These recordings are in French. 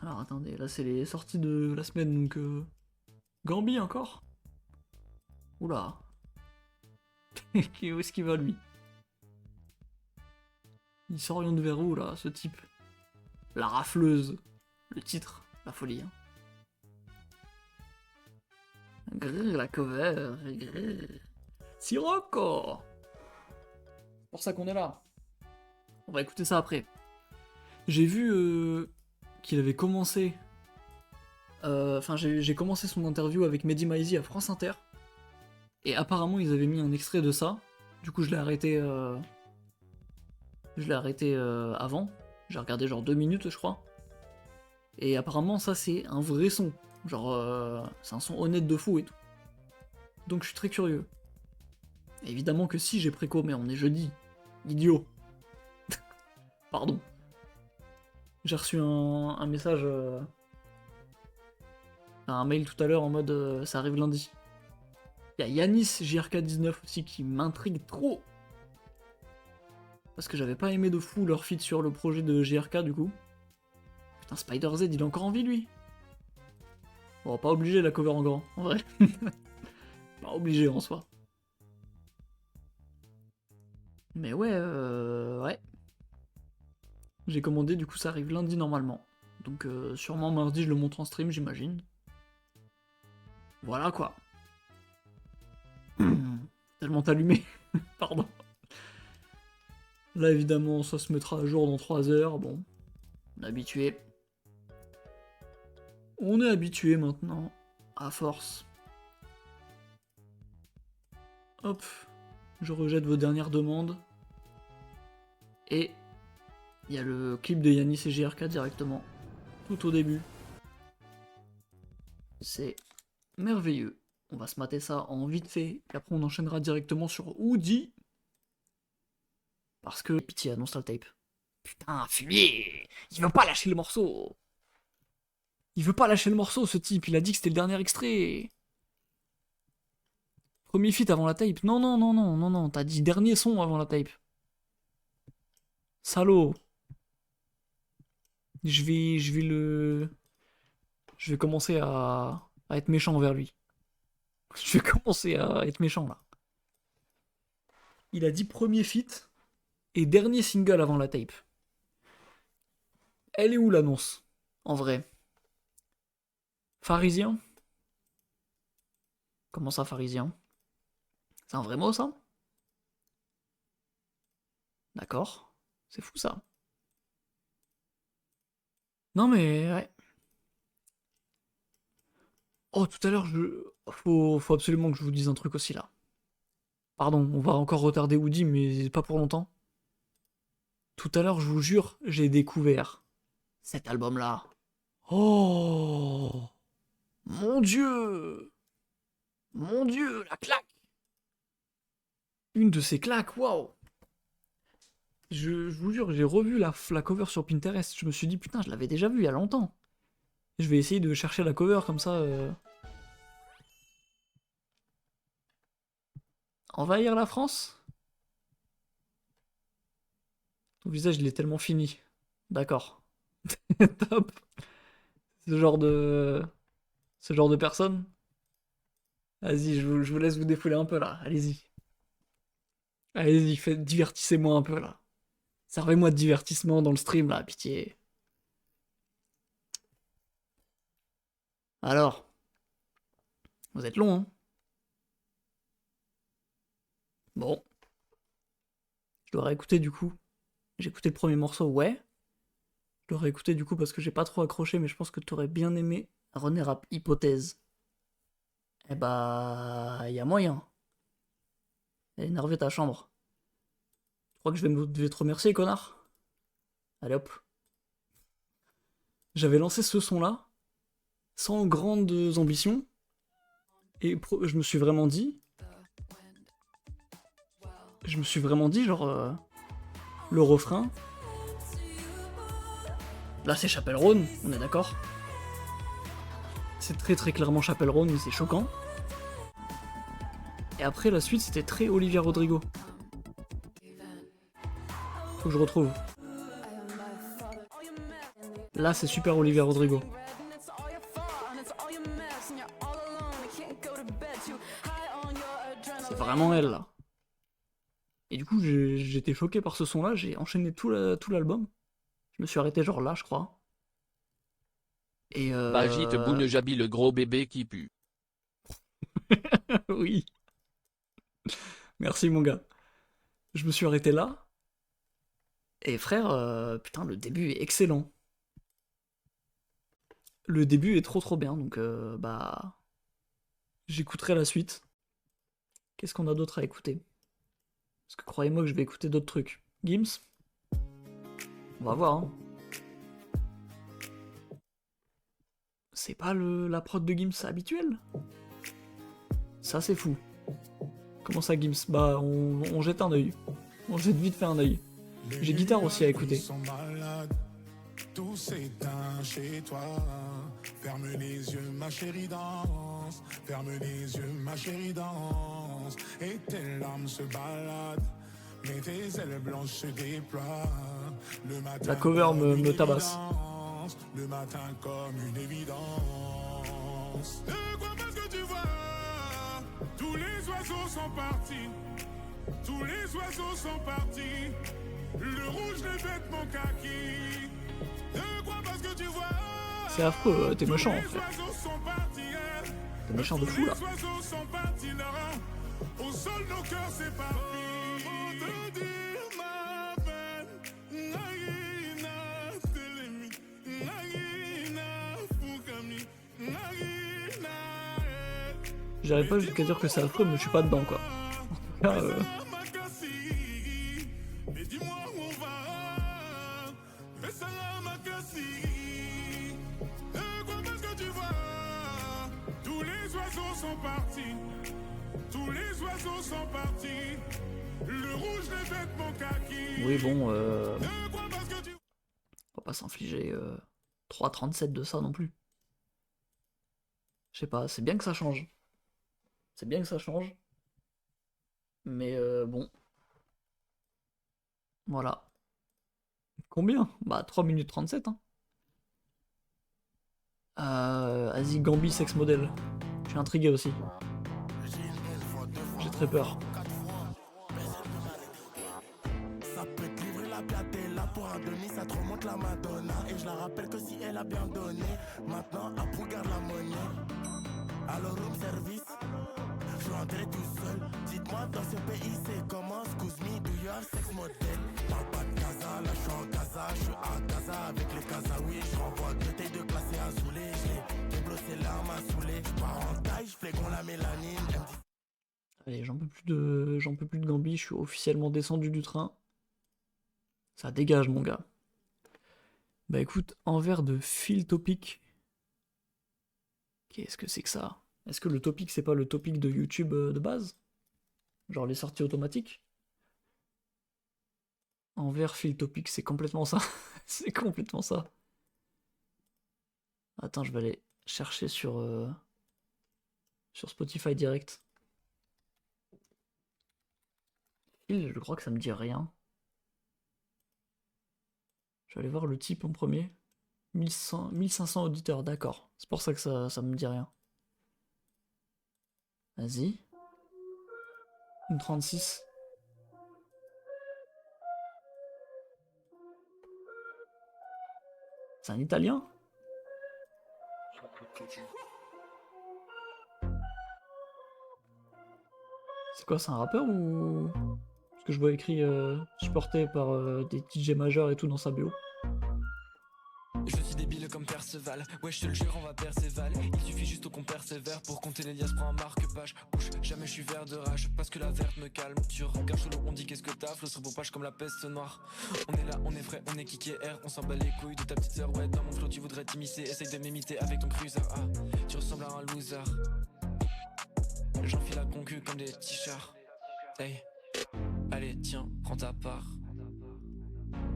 Alors attendez, là c'est les sorties de la semaine, donc... Gambi encore. Oula. Où est-ce qu'il va lui? Il s'oriente vers où là, ce type? La rafleuse. Le titre, la folie. Hein. Grrr, la cover. Grrr. Sirocco. C'est pour ça qu'on est là. On va écouter ça après. J'ai vu qu'il avait commencé... Enfin, j'ai commencé son interview avec Mehdi Maizi à France Inter. Et apparemment, ils avaient mis un extrait de ça. Du coup, je l'ai arrêté... avant. J'ai regardé genre 2 minutes, je crois. Et apparemment, ça, c'est un vrai son. Genre, c'est un son honnête de fou et tout. Donc, je suis très curieux. Évidemment que si j'ai préco, mais on est jeudi. Idiot. Pardon. J'ai reçu un message... un mail tout à l'heure en mode ça arrive lundi. Il y a Yanis JRK19 aussi qui m'intrigue trop. Parce que j'avais pas aimé de fou leur feat sur le projet de JRK du coup. Putain, Spider Z, il est encore en vie lui. Bon, pas obligé la cover en grand, en vrai. Pas obligé en soi. Mais ouais, ouais. J'ai commandé, du coup ça arrive lundi normalement. Donc sûrement mardi je le montre en stream, j'imagine. Voilà quoi. Tellement allumé. Pardon. Là évidemment ça se mettra à jour dans 3 heures, bon. On est habitué. On est habitué maintenant. À force. Hop. Je rejette vos dernières demandes. Et il y a le clip de Yanis et JRK directement. Tout au début. C'est merveilleux. On va se mater ça en vite fait. Et après on enchaînera directement sur Woody. Parce que... Pitié, annonce le tape. Putain, fumier. Il veut pas lâcher le morceau. Il veut pas lâcher le morceau, ce type. Il a dit que c'était le dernier extrait. Premier feat avant la tape. Non, non, non, non, non, non. T'as dit dernier son avant la tape. Salaud. Je vais le... Je vais commencer à être méchant envers lui. Je vais commencer à être méchant, là. Il a dit premier feat et dernier single avant la tape. Elle est où l'annonce? En vrai. Pharisien? Comment ça, pharisien? C'est un vrai mot, ça? D'accord. C'est fou, ça. Non, mais... Ouais. Oh, tout à l'heure, faut absolument que je vous dise un truc aussi, là. Pardon, on va encore retarder Woody, mais pas pour longtemps. Tout à l'heure, je vous jure, j'ai découvert cet album-là. Oh! Mon Dieu! Mon Dieu, la claque! Une de ces claques, waouh! Je vous jure, j'ai revu la cover sur Pinterest. Je me suis dit, putain, je l'avais déjà vue il y a longtemps. Je vais essayer de chercher la cover comme ça. Envahir la France? Ton visage, il est tellement fini. D'accord. Top. Ce genre de... Ce genre de personne. Vas-y, je vous laisse vous défouler un peu là. Allez-y. Allez-y, divertissez-moi un peu là. Servez-moi de divertissement dans le stream là, pitié. Alors, vous êtes long, hein? Bon, je dois réécouter du coup. J'ai écouté le premier morceau, ouais. Je dois réécouter du coup parce que j'ai pas trop accroché, mais je pense que t'aurais bien aimé René Rap Hypothèse. Eh bah, y a moyen. Énervé ta chambre. Tu crois que je vais te remercier, connard? Allez hop. J'avais lancé ce son-là, sans grandes ambitions, et je me suis vraiment dit... Je me suis vraiment dit, genre... le refrain... Là, c'est Chapelle Rhône, on est d'accord? C'est très très clairement Chapelle Rhône, c'est choquant. Et après, la suite, c'était très Olivia Rodrigo. Faut que je retrouve. Là, c'est super Olivia Rodrigo. C'est vraiment elle, là. Et du coup, j'étais choqué par ce son-là, j'ai enchaîné tout l'album. Je me suis arrêté genre là, je crois. Et Bagit Bounejabi le gros bébé qui pue. oui. Merci mon gars. Je me suis arrêté là. Et frère, putain, le début est excellent. Le début est trop bien, donc bah... J'écouterai la suite. Qu'est-ce qu'on a d'autre à écouter? Parce que croyez-moi que je vais écouter d'autres trucs. Gims? On va voir, hein. C'est pas la prod de Gims habituelle? Ça c'est fou. Comment ça Gims? Bah on jette un œil. On jette vite fait un œil. J'ai guitare aussi à écouter. Tout s'éteint chez toi. Ferme les yeux, ma chérie, danse. Ferme les yeux, ma chérie, danse. Et tes larmes se baladent. Mais tes ailes blanches se déploient. Le matin, la cover me tabasse. Le matin comme une évidence. De quoi parce que tu vois? Tous les oiseaux sont partis. Tous les oiseaux sont partis. Le rouge des vêtements kaki. De quoi parce que tu vois? C'est affreux, t'es méchant en fait. T'es méchant de fou là. Au sol nos cœurs s'éparpillent. Pour te dire ma peine. Naïna, Télémi. Naïna, Fukami. Naïna. J'arrive pas jusqu'à dire que c'est affreux, mais je suis pas dedans quoi. En tout cas, Mais dis-moi où on va. Fais ça à ma cassie. De quoi parce que tu vois? Tous les oiseaux sont partis. Tous les oiseaux sont partis. Le rouge des vêtements kaki. oui bon, De quoi parce que tu... on va pas s'infliger 3,37 de ça non plus. Je sais pas, c'est bien que ça change. C'est bien que ça change. Mais bon. Voilà. Combien? Bah 3 minutes 37 hein. Vas-y, Gambi sex model. Je suis intrigué aussi. J'ai très peur. Ça peut te livrer la platella pour un demi, ça te remonte la Madonna. Et je la rappelle que si elle a bien donné, maintenant Apou garde la monnaie. Alors room service, je suis rentré tout seul. Dites-moi dans ce pays c'est comment? Excuse me, do you have sex model? Parle pas de Gaza, là je suis en Gaza. Je suis à Gaza avec les Gazaouis. Je renvoie deux tailles de classé à saouler. Je l'ai blossé l'arme à saouler. Je pars en taille, je flégon la mélanine. Allez, j'en peux plus de Gambi, je suis officiellement descendu du train. Ça dégage mon gars. Bah écoute, envers de fil topic. Qu'est-ce que c'est que ça? Est-ce que le topic c'est pas le topic de YouTube de base? Genre les sorties automatiques? Envers fil topic, c'est complètement ça. C'est complètement ça. Attends, je vais aller chercher sur Spotify direct. Je crois que ça me dit rien. Je vais aller voir le type en premier. 1500 auditeurs, d'accord. C'est pour ça que ça me dit rien. Vas-y. Une 36. C'est un italien? C'est quoi, c'est un rappeur ou... Parce que je vois écrit supporté par des DJ majeurs et tout dans sa BO. Je suis débile comme Perceval, ouais je te le jure on va perséval. Il suffit juste qu'on persévère pour compter les liasses, prends un marque-page. Bouge, jamais je suis vert de rage, parce que la verte me calme. Tu regardes sous l'eau, on dit qu'est-ce que t'as, flot pour page comme la peste noire. On est là, on est frais, on est kické R, on s'en bat les couilles de ta petite sœur. Ouais dans mon flow tu voudrais t'immiscer, essaye de m'imiter avec ton cruiser. Ah, tu ressembles à un loser. J'enfile la concu comme des t-shirts. Hey, allez tiens, prends ta part.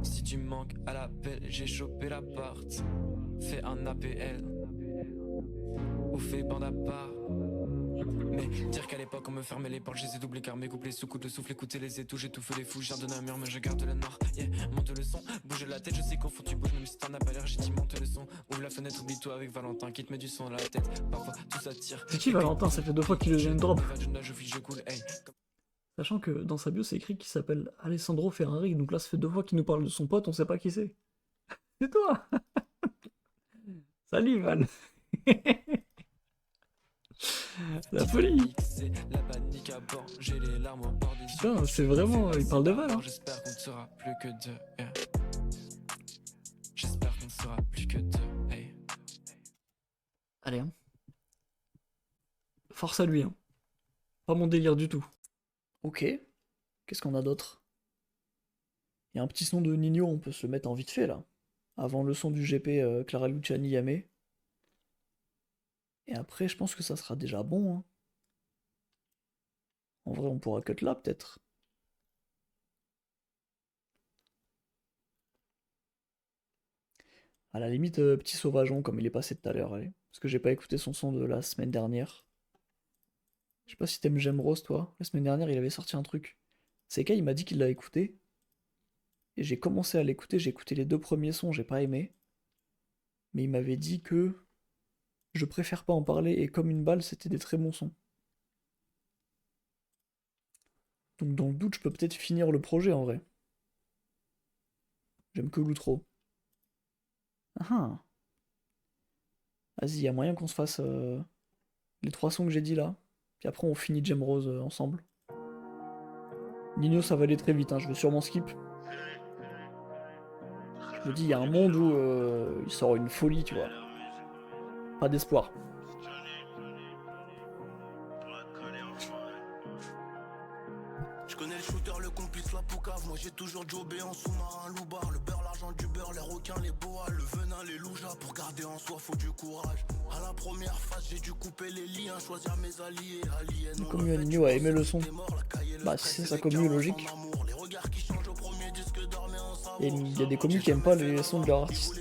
Si tu me manques à l'appel, j'ai chopé l'appart. Fais un APL. ou fait bande à part. Mais dire qu'à l'époque on me fermait les portes, je les ai doublés car mes couplets sous coup de souffle, écouter les étoiles, j'étouffe les fous, je de un mur mais je garde le nord. Yeah, monte le son, bouge la tête, je sais qu'au fond tu bouges même si t'en as pas l'air, j'ai dit monte le son. Ouvre la fenêtre, oublie-toi avec Valentin qui te met du son à la tête. Parfois tout s'attire. C'est qui Valentin? Ça fait 2 fois qu'il le gêne drop. Je fuis, je coule, hey. Sachant que dans sa bio c'est écrit qu'il s'appelle Alessandro Ferrari, donc là ça fait 2 fois qu'il nous parle de son pote, on sait pas qui c'est. C'est toi. Salut Val. La folie. C'est la panique à bord, j'ai les larmes au bord des yeux. Putain, c'est vraiment... Il parle de Val, hein. J'espère qu'on ne sera plus que deux. Yeah. J'espère qu'on ne sera plus que deux. Hey. Allez, hein. Force à lui, hein. Pas mon délire du tout. Ok. Qu'est-ce qu'on a d'autre? Il y a un petit son de Nino, on peut se le mettre en vite fait, là. Avant le son du GP Clara Luciani Yamé. Et après, je pense que ça sera déjà bon, hein. En vrai, on pourra cut là, peut-être. À la limite, petit sauvageon, comme il est passé tout à l'heure, allez. Parce que j'ai pas écouté son son de la semaine dernière. Je sais pas si t'aimes J'aime Rose, toi. La semaine dernière, il avait sorti un truc. CK, il m'a dit qu'il l'a écouté. Et j'ai commencé à l'écouter, j'ai écouté les 2 premiers sons, j'ai pas aimé. Mais il m'avait dit que je préfère pas en parler, et comme une balle, c'était des très bons sons. Donc dans le doute, je peux peut-être finir le projet en vrai. J'aime que l'outro. Ah ah. Vas-y, y a moyen qu'on se fasse les 3 sons que j'ai dit là. Puis après on finit J'aime Rose ensemble. Nino, ça va aller très vite, hein, je vais sûrement skip. Je me dis, il y a un monde où il sort une folie, tu vois. Pas d'espoir. Je connais le shooter, le complice, la poucave. Moi j'ai toujours jobé en sous-marin, loubar. Le beurre, l'argent du beurre, les requins, les boas, le venin, les loujas. Pour garder en soi, faut du courage. À la première phase, j'ai dû couper les liens, choisir mes alliés. Aliens, Comme Nino a aimé le son. Bah, si c'est sa commu, logique. Et il y a des commus qui aiment pas les sons de leur artiste.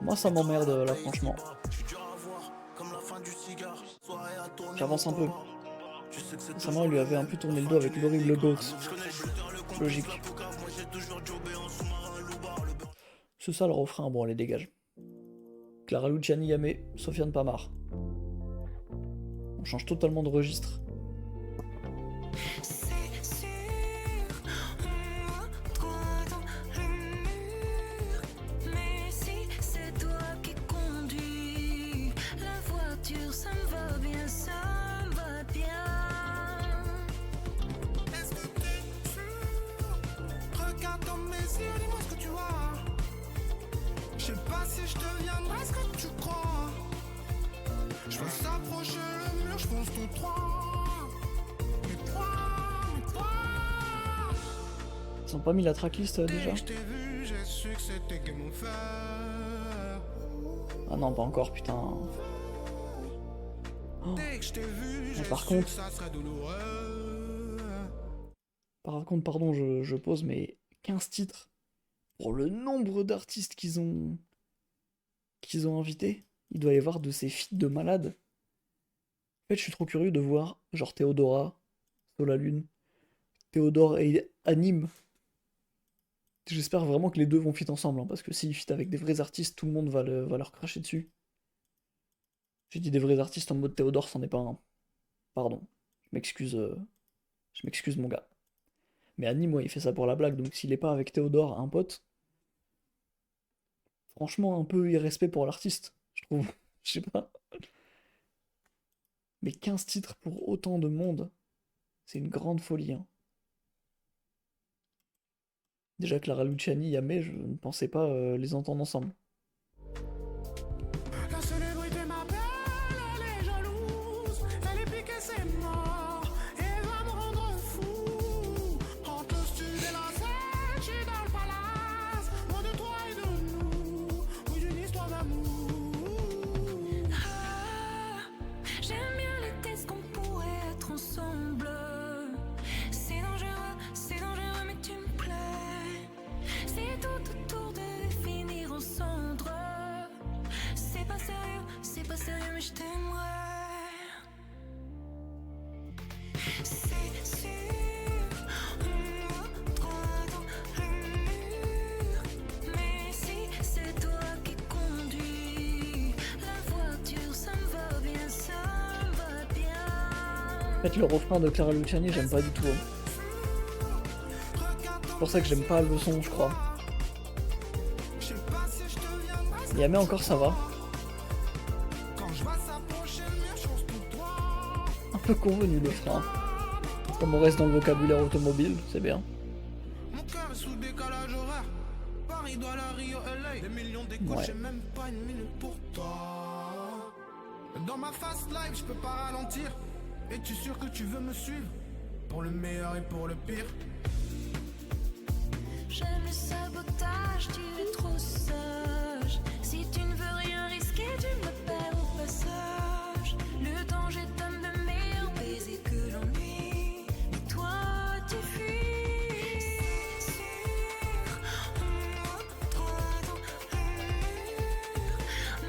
Moi ça m'emmerde là franchement. J'avance un peu. Récemment il lui avait un peu tourné le dos avec l'horrible Ghost. Logique. Ce sale refrain, bon allez dégage. Clara Luciani Yamé, Sofiane Pamar. On change totalement de registre. Je sais pas si je deviendrai ce que tu crois. Je veux s'approcher le mur, je pense tout droit. Mais toi. Ils ont pas mis la tracklist déjà? Dès que je t'ai vu, j'ai su que c'était que mon frère. Ah non, pas encore, putain. Oh. Dès que je t'ai vu, j'ai par su contre, que ça serait douloureux. Par contre, pardon, je pose, mais 15 titres pour le nombre d'artistes qu'ils ont invités. Il doit y avoir de ces feats de malades. En fait, je suis trop curieux de voir, genre Théodora, Solalune, Théodore et Anime. J'espère vraiment que les deux vont fit ensemble, hein, parce que s'ils fit avec des vrais artistes, tout le monde va leur cracher dessus. J'ai dit des vrais artistes en mode Théodore, c'en est pas un. Pardon. Je m'excuse mon gars. Mais Anime, ouais, il fait ça pour la blague, donc s'il est pas avec Théodore, un pote, franchement, un peu irrespect pour l'artiste, je trouve. Je sais pas. Mais 15 titres pour autant de monde, c'est une grande folie, hein. Déjà Clara Luciani, Yamé, je ne pensais pas les entendre ensemble. La célébrité m'appelle, elle est jalouse. Elle est piquée, c'est mort. Et elle va me rendre fou. Entre le studio et la scène, je suis dans le palace. Loin de toi et de nous. Oui, d'une histoire d'amour. J'aime bien l'idée qu'on pourrait être ensemble. C'est dangereux. fait, le refrain de Clara Luciani, j'aime pas du tout. Hein. C'est pour ça que j'aime pas le son, je crois. Yamé encore, ça va. Un peu convenu le frein. Comme on reste dans le vocabulaire automobile, c'est bien. Mon cœur est sous décalage horaire. Paris, Douala, Rio, LA. Des millions d'écoutes, Ouais. j'ai même pas une minute pour toi. Dans ma fast life, je peux pas ralentir. Es-tu sûr que tu veux me suivre? Pour le meilleur et pour le pire. J'aime le sabotage, tu es trop sage. Si tu ne veux rien risquer, tu me perds au passage. Le danger donne de meilleurs baisers que l'ennui. Mais toi, tu fuis. C'est sûr, on toi dans le mur.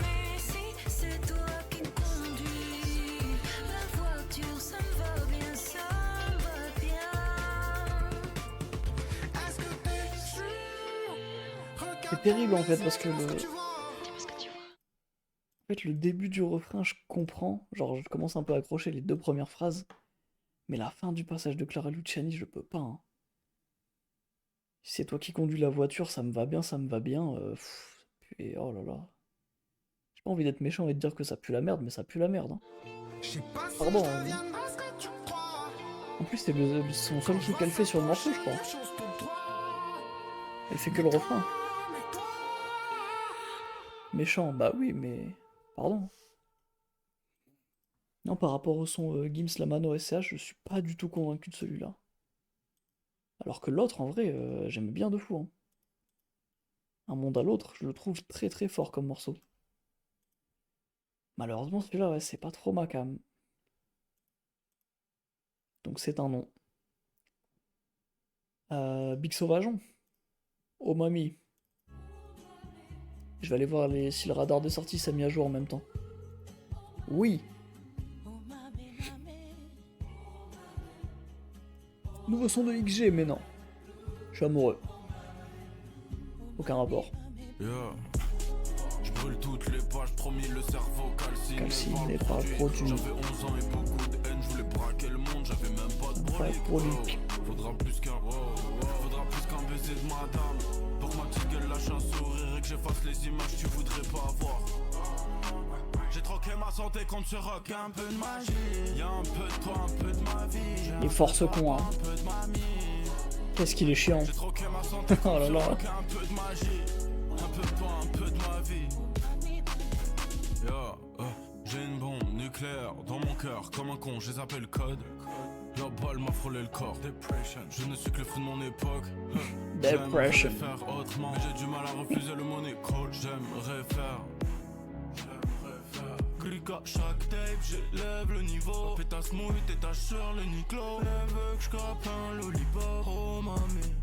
Mais si c'est toi qui conduis, la voiture, ça me va bien, ça me va bien. Est-ce que t'es sûr? C'est terrible en fait parce que Dis-moi ce que tu vois. en fait, le début du refrain, je comprends. Genre, je commence un peu à accrocher les 2 premières phrases. Mais la fin du passage de Clara Luciani, je peux pas. Hein. Si c'est toi qui conduis la voiture, ça me va bien, ça me va bien. Et oh là là. J'ai pas envie d'être méchant et de dire que ça pue la merde, mais ça pue la merde. Hein. Je sais pas si Pardon, je hein. deviendrai ce que tu crois. En plus, c'est son seul truc qu'elle fait sur le morceau, je crois. Chose pour toi. Elle fait que le refrain. Mais toi, Méchant, bah oui, mais. Pardon. Non, par rapport au son Gims Lamano SCH, je suis pas du tout convaincu de celui-là. Alors que l'autre, en vrai, j'aime bien de fou. Hein. Un monde à l'autre, je le trouve très très fort comme morceau. Malheureusement, celui-là, ouais, c'est pas trop ma cam. Donc c'est un non. Big Sauvageon. Oh mamie. Je vais aller voir si le radar de sortie s'est mis à jour en même temps. Oui. Nouveau son de XG, mais non. Je suis amoureux. Aucun rapport. Yeah. Je brûle toutes les pages, promis le cerveau Calciné par le produit. J'avais 11 ans et beaucoup de haine, je voulais braquer le monde, j'avais même pas de Pas de brolique. brolique. Faudra plus qu'un baiser de madame. Pour que ma petite gueule lâche un sourire et que j'efface les images que tu voudrais pas avoir. J'ai troqué ma santé contre ce rock, un peu de magie. Y'a un peu de toi, un peu de ma vie. Il est fort ce con, hein. Un peu de mamie. Qu'est-ce qu'il est chiant. J'ai troqué ma santé Oh là contre ce là. rock, un peu de magie. Un peu de toi, un peu de ma vie. Yeah, j'ai une bombe nucléaire dans mon cœur, comme un con, je les appelle code. La balle m'a frôlé le corps. Depression. Je ne suis que le fruit de mon époque. Depression. J'aimerais faire autrement, mais j'ai du mal à refuser le money call. J'aimerais faire. Clique à chaque tape, j'élève le niveau. Pétasse mouille, t'étages sur le niclo. Elle veut que j'cape un lollipop. Oh mamie.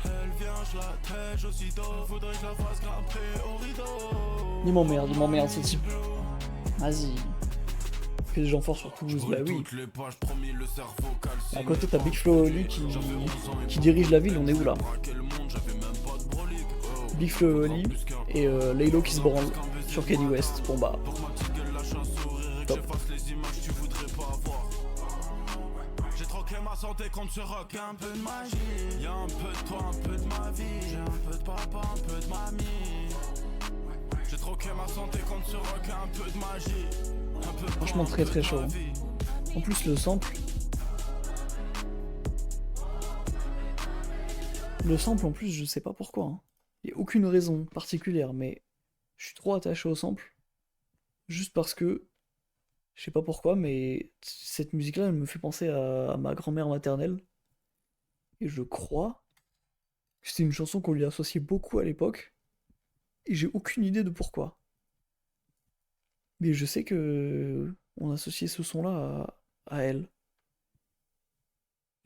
Elle vient, j'la tèche aussitôt. Faudrait que je la fasse grimper au rideau. Il m'emmerde ce type. Vas-y. Que des gens forts sur Toulouse, bah oui. Toutes les pages, promis, le cerveau calciné. À côté, t'as Big Flo Oli qui dirige la ville, on est où là? Big Flo Oli et Laylo qui se branle sur Kanye West. Bon bah, top. J'ai troqué ma santé contre ce rock, un peu de magie. Y'a un peu de toi, un peu de ma vie. J'ai un peu de papa, un peu de mamie. J'ai troqué ma santé contre ce rock, un peu de magie. Un peu de Franchement toi, un très peu très de chaud. ma vie. En plus le sample. Le sample en plus je sais pas pourquoi. Hein. Il y a aucune raison particulière mais je suis trop attaché au sample. Juste parce que je sais pas pourquoi mais cette musique là elle me fait penser à ma grand-mère maternelle. Et je crois que c'est une chanson qu'on lui associait beaucoup à l'époque. Et j'ai aucune idée de pourquoi. Mais je sais que on associait ce son-là à elle.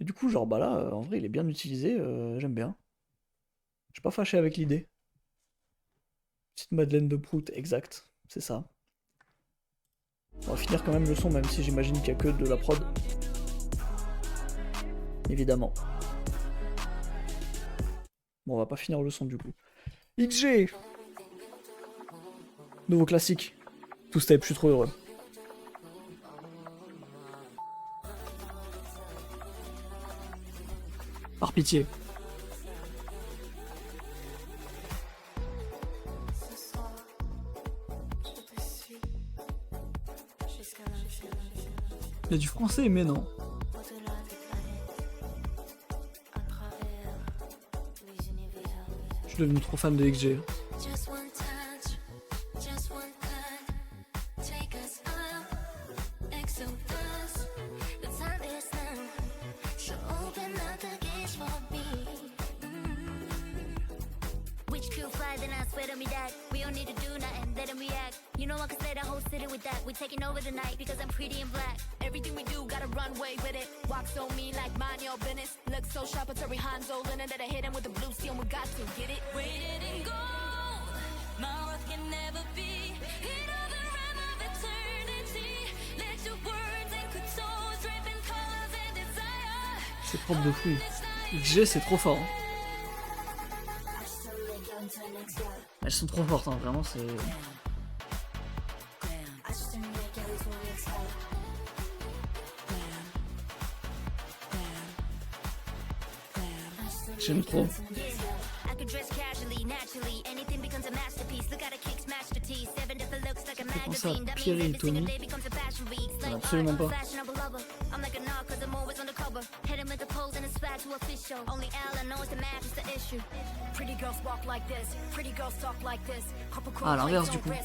Et du coup, genre, bah là, en vrai, il est bien utilisé, j'aime bien. Je suis pas fâché avec l'idée. Petite Madeleine de Prout, exact, c'est ça. On va finir quand même le son, même si j'imagine qu'il y a que de la prod. Évidemment. Bon, on va pas finir le son du coup. XG! Nouveau classique. Two Step, je suis trop heureux. Par pitié. Il y a du français, mais non. Je suis devenu trop fan de XG. Just one touch, just one cut, take us up, Exodus. The time is now, so open up the gates for me. Which could fly, then I swear to me that we don't need to do nothing, let them react. You know I can slay the whole city with that. We're taking over the night because I'm pretty and black. Everything we do, got a runway with it. Walk so mean like mind your business. Look so sharp, it's every Hanzo linen that I hit him with the blue steel. We got to get it. Waited in gold, my worth can never be. Hit of the rim of eternity. Let your words and could souls dripping colors and desire. C'est propre de fou. XG, c'est trop fort. Hein. Elles sont trop fortes, hein, vraiment, c'est... J'aime trop. I could dress casually, naturally. Anything becomes a masterpiece. Look at a kick smash the teeth. 7 different looks like a penser à magazine. That Pierre means et every single Tommy. day becomes a fashion week. Slay Absolument hard, pas. fashionable lover. I'm like a knock cause I'm always on the cover. Hit him with the pose and a swag to official. Only L I know is the match is the issue. Pretty girls walk like this. Pretty girls talk like this. Couple Ah, à l'inverse, du coup.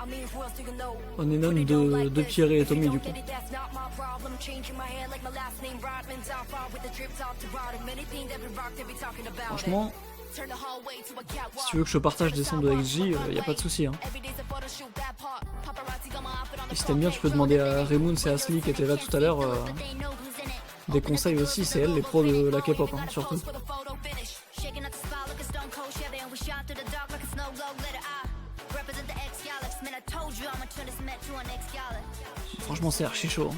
I mean, who else do you know? On est non de Pierre et Tommy, du coup. That's not my problem. Changing my hair like my last name Rodman. Top off with the drip top to bottom. Anything that we rock, they be talking about it. Franchement, Turn the hallway to a catwalk. si tu veux que je partage des sons de XG, y a pas de souci. Hein. Every day's a photo shoot, that part. Paparazzi got my outfit on the Et si t'aimes bien, tu peux demander à Raymond et Asli qui étaient là tout à l'heure des conseils aussi. C'est elles les pros de la K-pop, hein, surtout. for the photo finish. Shaking up the spot like a stone cold Chevy. And we shot through the dark like a snow globe. Let it eye. Represent the ex-Galax. Man, I told you I'ma turn this met to an ex-Galax. Franchement, c'est archi chaud. Hein.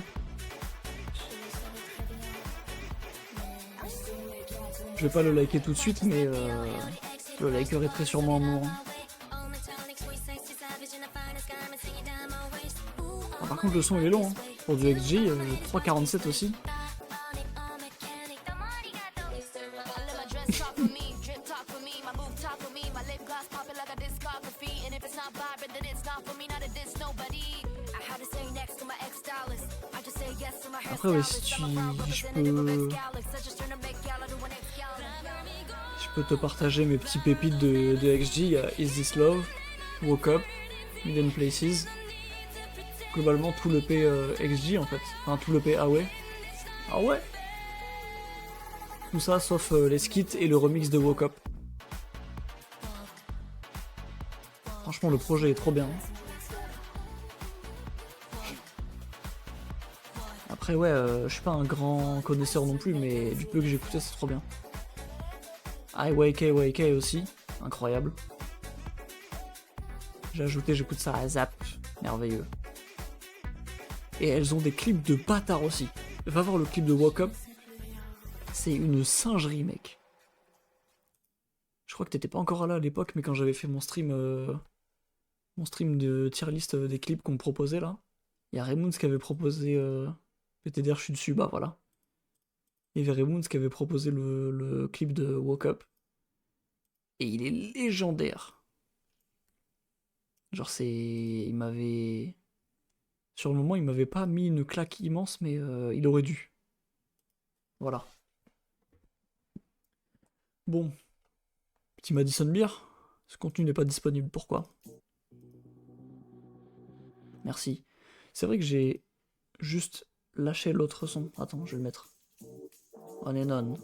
Je vais pas le liker tout de suite, mais je le likerai très sûrement un moment. Ah, par contre, le son il est long. Hein. Pour du XG, 3,47 aussi. Après, ouais, si tu... Je peux te partager mes petits pépites de XG. Il y a Is This Love, Woke Up, Hidden Places. Globalement, tout le P XG en fait. Enfin, tout le P Ah ouais. Ah ouais. Tout ça sauf les skits et le remix de Woke Up. Franchement, le projet est trop bien. Après, ouais, je suis pas un grand connaisseur non plus, mais du peu que j'ai écouté, c'est trop bien. YK aussi, incroyable. J'ai ajouté, j'écoute ça à Zap, merveilleux. Et elles ont des clips de bâtards aussi. Va voir le clip de Woke Up. C'est une singerie, mec. Je crois que t'étais pas encore là à l'époque, mais quand j'avais fait mon stream de tier list des clips qu'on me proposait là, il y a Raymond qui avait proposé PTDR, je suis dessus, bah voilà. Il y avait Raymond qui avait proposé le clip de Woke Up. Et il est légendaire. Genre il m'avait... Sur le moment, il m'avait pas mis une claque immense, mais il aurait dû. Voilà. Bon. Petit Madison Beer. Ce contenu n'est pas disponible, pourquoi? Merci. C'est vrai que j'ai juste lâché l'autre son. Attends, je vais le mettre. On est non.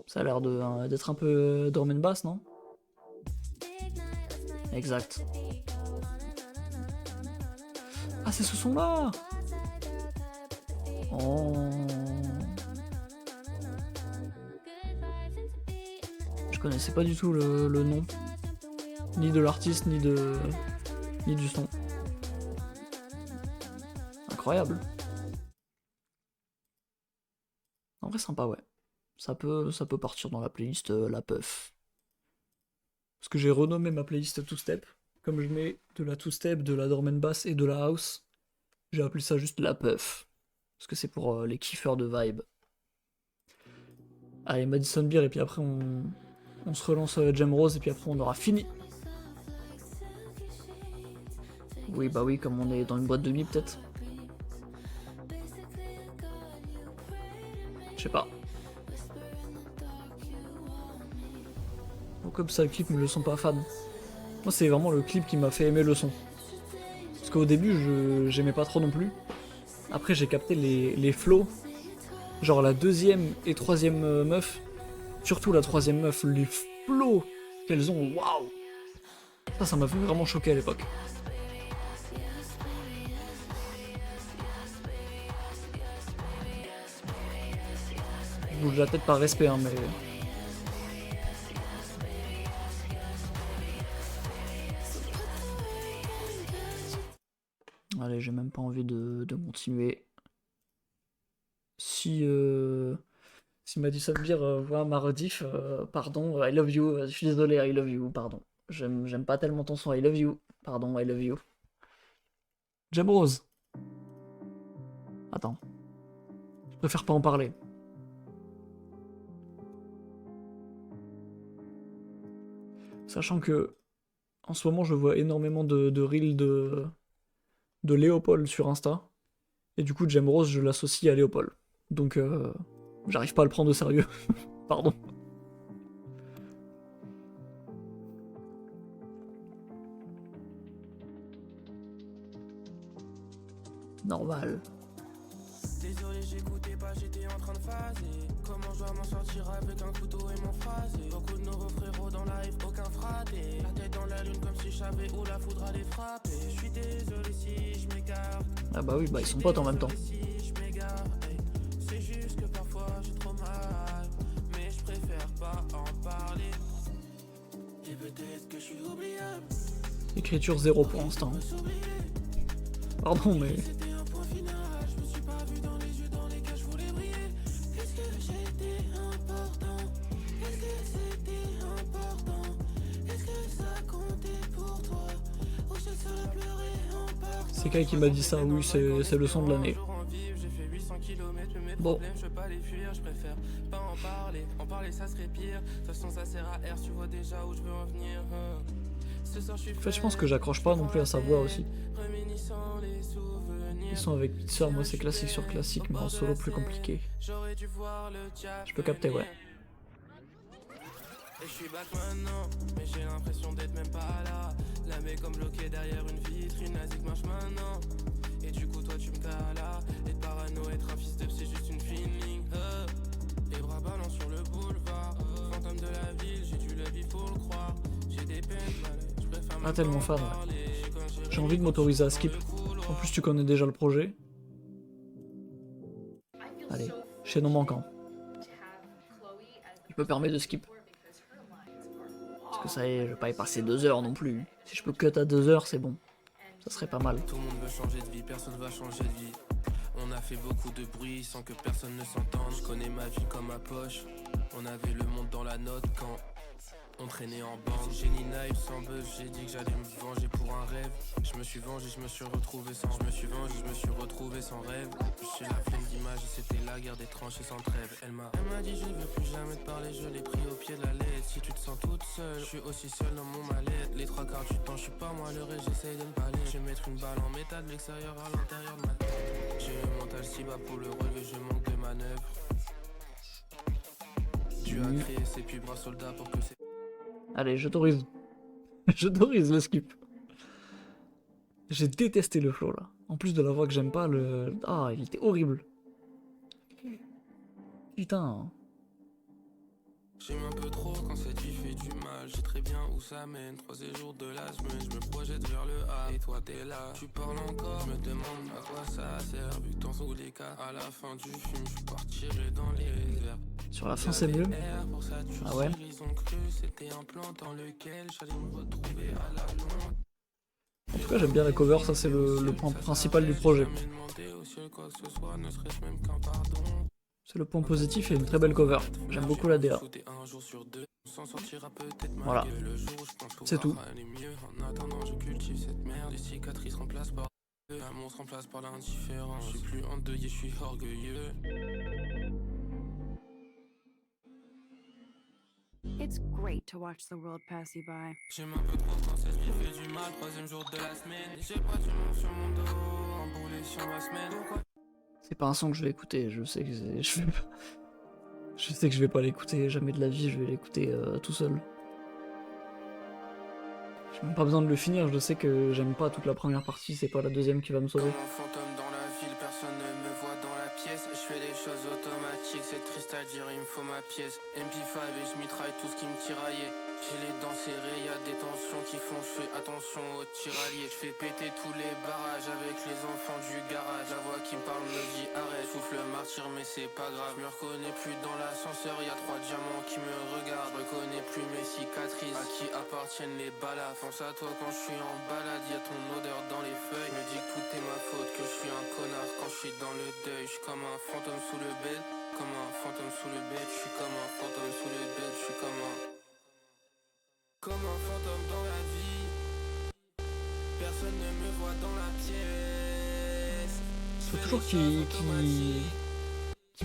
Ça a l'air d'être un peu drum and bass, non? Exact. Ah, c'est ce son-là! Oh. Je connaissais pas du tout le nom. Ni de l'artiste, ni du son. Incroyable. En vrai, sympa, ouais. Ça peut partir dans la playlist La Puff. Parce que j'ai renommé ma playlist Two Step. Comme je mets de la Two Step, de la Drum and Bass et de la House, j'ai appelé ça juste La Puff. Parce que c'est pour les kiffeurs de vibe. Allez, Madison Beer, et puis après on se relance Gem Rose, et puis après on aura fini. Oui, bah oui, comme on est dans une boîte de nuit, peut-être. Je sais pas. Bon, comme ça, le clip, mais le son pas fan. Moi, c'est vraiment le clip qui m'a fait aimer le son. Parce qu'au début, j'aimais pas trop non plus. Après, j'ai capté les flows. Genre la deuxième et troisième meuf. Surtout la troisième meuf, les flows qu'elles ont, waouh! Ça m'a fait vraiment choquer à l'époque. Je bouge la tête par respect, hein, mais... Allez, j'ai même pas envie de continuer. Si Madison Beer voit ma rediff, pardon, I love you, je suis désolé, I love you, pardon. J'aime pas tellement ton son, I love you, pardon, I love you. Gem Rose. Attends. Je préfère pas en parler. Sachant que, en ce moment, je vois énormément de reels de Léopold sur Insta. Et du coup, Gem Rose, je l'associe à Léopold. Donc, j'arrive pas à le prendre au sérieux. Pardon. Normal. Désolé, j'écoutais pas, j'étais en train de phaser. Comment je dois m'en sortir avec un couteau et mon phrasé. Beaucoup de nouveaux frérots dans la live, aucun fraté. La tête dans la lune comme si je savais où la foudre allait frapper. Je suis désolé si je m'égare. Ah bah oui, bah ils sont potes en même temps. Si je m'égare, c'est juste que parfois j'ai trop mal. Mais je préfère pas en parler. Et peut-être que je suis oubliable. Écriture 0 pour l'instant. Pardon, mais... C'était un point final, je me suis pas vu dans les yeux dans lesquels je voulais briller. Est-ce que j'étais important? Est-ce que c'était important? Est-ce que ça comptait pour toi? Ou j'ai seul à pleurer en partant? C'est Kai qui m'a dit ça, oui, c'est le son de l'année. J'ai fait 800 km, mais mes Bon. problèmes, je peux pas les fuir, je préfère pas en parler. En parler, ça serait pire. De toute façon, ça sert à R, tu vois déjà où je veux en venir. Ce soir, je suis En fait, je pense que j'accroche pas non plus à sa voix aussi. réminiscent les souvenirs. Ils sont avec Pixar, moi c'est classique sur classique, mais en solo plus compliqué. J'aurais dû voir le diable. Je peux capter, ouais. Et je suis back maintenant, mais j'ai l'impression d'être même pas là. La mec comme bloquée derrière une vitrine, la zig marche maintenant. Et du coup toi tu me cales. Être parano, être un fils de c'est juste une feeling. Les bras ballants sur le boulevard. Fantôme de la ville, j'ai dû le vivre pour le croire. J'ai des peines, je préfère Pas tellement fan, ouais. J'ai envie de m'autoriser à skip. En plus tu connais déjà le projet. Allez, chaînon manquant. Je me permets de skip. Parce que ça y est, je vais pas y passer 2 heures non plus. Si je peux cut à 2 heures, c'est bon. Ça serait pas mal. Tout le monde veut changer de vie, personne va changer de vie. On a fait beaucoup de bruit sans que personne ne s'entende. Je connais ma vie comme ma poche. On avait le monde dans la note quand on traînait en bande. Génie naïf sans buzz, j'ai dit que j'allais me venger pour un rêve. Je me suis vengé, je me suis retrouvé sans. Je me suis vengé, je me suis retrouvé sans rêve. J'ai la flemme d'image et c'était la guerre des tranchées sans trêve. Elle m'a dit je veux plus jamais te parler, je l'ai pris au pied de la lettre. Si tu te sens toute seule, je suis aussi seul dans mon mallette. Les 3/4 du temps, je suis pas moi le reste, j'essaye de me parler. Je vais mettre une balle en métal de l'extérieur à l'intérieur de ma tête. J'ai le mental si bas pour le relever, je manque de manœuvre. Tu as créé ces puis bras soldats pour que c'est. Allez, j'autorise. J'autorise le skip. J'ai détesté le flow là. En plus de la voix que j'aime pas, le... Ah, il était horrible. Putain. J'aime un peu trop quand cette vie fait du mal. Je sais très bien où ça mène. 3 jours de la semaine, je me projette vers le A. Et toi t'es là, tu parles encore. Je me demande à quoi ça sert. Vu que dans tous les cas, à la fin du film, je suis partiré dans les airs. Sur la fin, c'est mieux. Ah ouais. Ils ont cru c'était un plan dans lequel j'allais me retrouver à la longue. En tout cas, j'aime bien la cover, ça c'est le point principal du projet. C'est le point positif et une très belle cover. J'aime beaucoup la DA. Voilà. C'est tout. L'amour se remplace par l'indifférence. Je suis plus endeuillé, je suis orgueilleux. It's great to watch the world pass you by. J'aime un peu trop quand cette vie fait du mal. Troisième jour de la semaine. J'ai pas du monde sur mon dos. Emboulé sur ma semaine. Pourquoi? C'est pas un son que je vais écouter, je sais que je vais pas... Je sais que je vais pas l'écouter, jamais de la vie je vais l'écouter tout seul. J'ai même pas besoin de le finir, je sais que j'aime pas toute la première partie, c'est pas la deuxième qui va me sauver. Comme un fantôme dans la ville, personne ne me voit dans la pièce. Je fais des choses automatiques, c'est triste à dire, il me faut ma pièce. MP5 et je mitraille tout ce qui me tiraillait. J'ai les dents serrées, y'a des tensions qui font, je fais attention aux tiraliers. Je fais péter tous les barrages avec les enfants du garage. La voix qui me parle me dit arrête, souffle martyr mais c'est pas grave. Je me reconnais plus dans l'ascenseur, y'a 3 diamants qui me regardent. Je reconnais plus mes cicatrices, à qui appartiennent les balades. Pense à toi quand je suis en balade, y'a ton odeur dans les feuilles. Me dis que tout est ma faute, que je suis un connard quand je suis dans le deuil. Je suis comme un fantôme sous le bed, comme un fantôme sous le bed. Je suis comme un fantôme sous le bed, je suis comme un fantôme dans la vie. Personne ne me voit dans la pièce. Faut toujours qu'il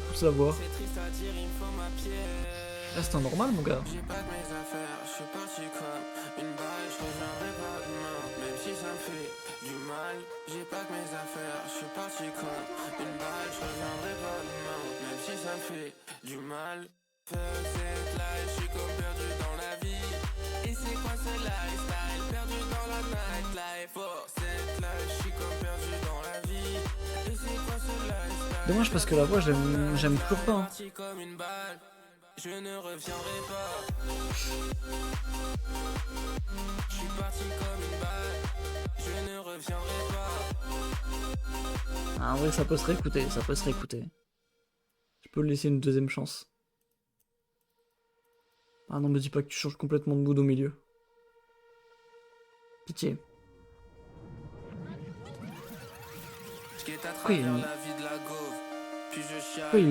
pousse la voix. C'est triste à dire, il me faut ma pièce. Reste un normal mon gars. J'ai pas que mes affaires, je suis parti comme une balle, je reviendrai pas demain, même si ça me fait du mal. J'ai pas que mes affaires, je suis parti comme une balle, je reviendrai pas demain, même si ça me fait du mal. Fuck cette life, je suis comme perdu dans la vie. Et c'est quoi ce lifestyle, perdu dans la nightlife. Oh cette life, je suis comme perdu dans la vie. Et c'est quoi ce lifestyle. Dommage parce que la voix j'aime toujours pas. Hein. Parti comme une balle. Je ne reviendrai pas. Je suis parti comme une balle. Je ne reviendrai pas. Ah, en vrai ça peut se réécouter, ça peut se réécouter. Je peux laisser une deuxième chance. Ah non, me dis pas que tu changes complètement de mood au milieu. Pitié. Pourquoi il y a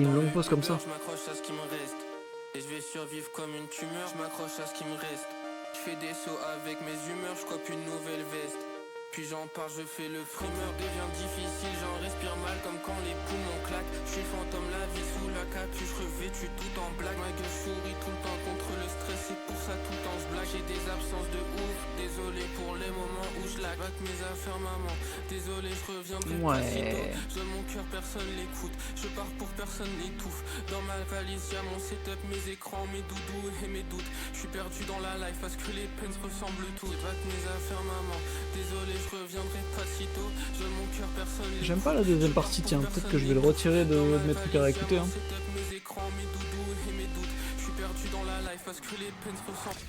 une longue pause comme ça? Je m'accroche à ce qui me reste. Et je vais survivre comme une tumeur, je m'accroche à ce qui me reste. Je fais des sauts avec mes humeurs, je cope une nouvelle veste. Puis j'en pars, je fais le frimeur, devient difficile, j'en respire mal comme quand les poumons claquent. Je suis fantôme, la vie sous la capuche, revêtu tout en blague. Ma gueule sourit tout le temps contre le stress, c'est pour ça tout le temps je blague. J'ai des absences de ouf, désolé pour les moments où je lag. Bac mes affaires maman, désolé je reviendrai pas si tôt. Je donne mon cœur, personne l'écoute, je pars pour personne n'étouffe. Dans ma valise y'a mon setup, mes écrans, mes doudous et mes doutes. Je suis perdu dans la life parce que les peines se ressemblent toutes. Bac mes affaires maman, désolé je reviendrai pas si tôt. Je donne mon cœur, personne l'écoute. J'aime pas la deuxième partie, tiens, peut-être que je vais le retirer de mes trucs à réécouter. Hein. Mes écrans, mes doudous et mes doutes. Je suis perdu dans la life parce que les peines se ressemblent.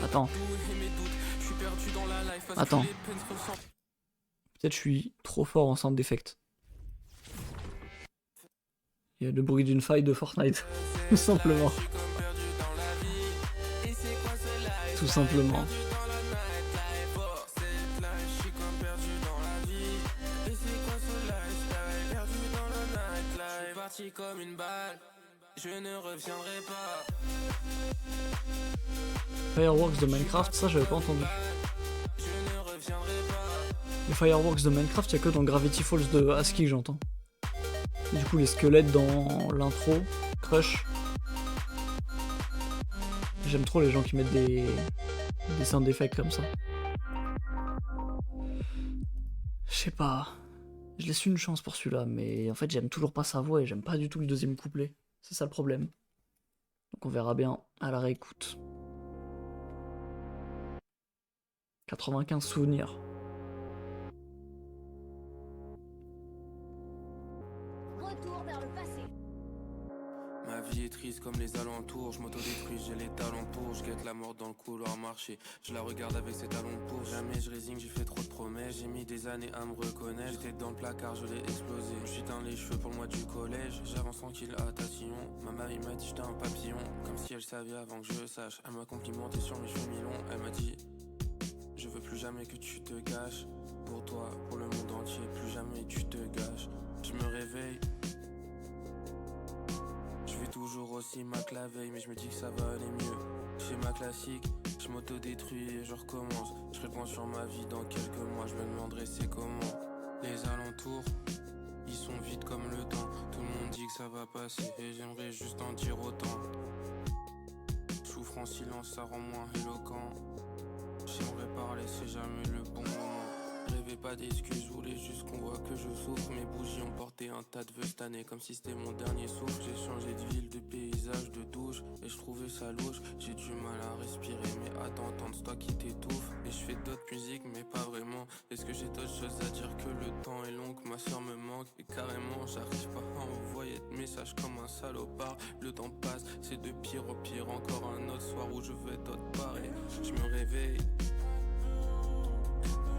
Attends. Attends. Peut-être je suis trop fort en sound d'effect. Il y a le bruit d'une faille de Fortnite. Tout simplement. Tout simplement. Comme une balle, je ne reviendrai pas. Fireworks de Minecraft, ça j'avais pas entendu. Je ne reviendrai pas. Les Fireworks de Minecraft, y'a que dans Gravity Falls de ASCII que j'entends. Du coup les squelettes dans l'intro, Crush. J'aime trop les gens qui mettent des sound d'effets comme ça. Je sais pas. Je laisse une chance pour celui-là, mais en fait j'aime toujours pas sa voix et j'aime pas du tout le deuxième couplet. C'est ça le problème. Donc on verra bien à la réécoute. 95 souvenirs. Retour vers le passé. Ma vie est triste comme les alentours, je m'autodétruis, j'ai les talents pour. Je guette la mort dans le couloir marché, je la regarde avec ses talons pour. Jamais je résigne, j'ai fait trop de promesses, j'ai mis des années à me reconnaître. J'étais dans le placard, je l'ai explosé, je suis teint les cheveux pour le mois du collège. J'avance tranquille à tatillon, ma mamie m'a dit j'étais un papillon. Comme si elle savait avant que je sache, elle m'a complimenté sur mes cheveux mi-longs. Elle m'a dit, je veux plus jamais que tu te gâches. Pour toi, pour le monde entier, plus jamais tu te gâches. Je me réveille, je fais toujours aussi ma la veille, mais je me dis que ça va aller mieux. Je fais ma classique, je m'autodétruis et je recommence. Je ferai le point sur ma vie dans quelques mois, je me demanderai c'est comment. Les alentours, ils sont vides comme le temps. Tout le monde dit que ça va passer et j'aimerais juste en dire autant. Souffre en silence, ça rend moins éloquent. J'aimerais parler, c'est jamais le bon moment. Rêvez pas d'excuses, je voulais juste qu'on voit que je souffre. Mes bougies ont porté un tas de vœux cette année, comme si c'était mon dernier souffle. J'ai changé de ville, de paysage, de douche, et je trouvais ça louche. J'ai du mal à respirer, mais à t'entendre, c'est toi qui t'étouffe. Et je fais d'autres musiques, mais pas vraiment. Est-ce que j'ai d'autres choses à dire que le temps est long, que ma soeur me manque? Et carrément, j'arrive pas à envoyer de messages comme un salopard. Le temps passe, c'est de pire au pire. Encore un autre soir où je vais d'autre part. Et je me réveille.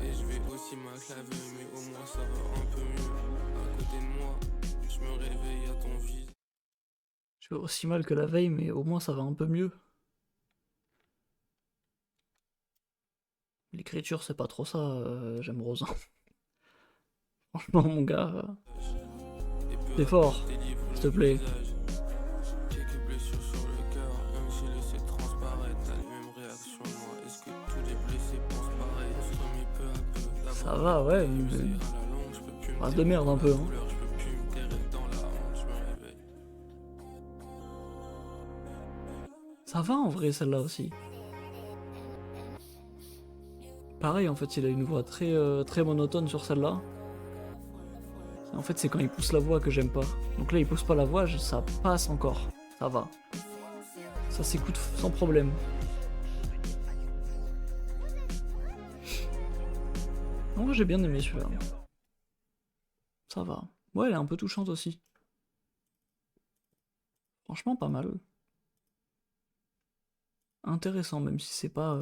Et je vais aussi mal que la veille, mais au moins ça va un peu mieux. À côté de moi, je me réveille à ton visage. Je vais aussi mal que la veille, mais au moins ça va un peu mieux. L'écriture, c'est pas trop ça, j'aime Rosin. Franchement, mon gars, t'es fort, s'il te plaît. Quelques blessures sur le cœur, même si j'ai laissé transparaître. T'as les mêmes réactions, moi. Est-ce que tous les blessés pensent pareil? On se remet peu à peu. Ça va, ouais, mais... Phrase de merde un peu, hein. Je peux plus me terrer dans la honte, je me réveille. Ça va en vrai, celle-là aussi. Pareil, en fait, il a une voix très, très monotone sur celle-là. En fait, c'est quand il pousse la voix que j'aime pas. Donc là, il pousse pas la voix, ça passe encore. Ça va. Ça s'écoute sans problème. Non, j'ai bien aimé celui-là. Ça va. Ouais, elle est un peu touchante aussi. Franchement, pas mal. Intéressant, même si c'est pas...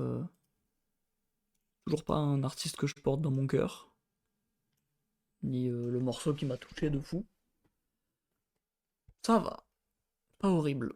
toujours pas un artiste que je porte dans mon cœur. Ni le morceau qui m'a touché de fou. Ça va. Pas horrible.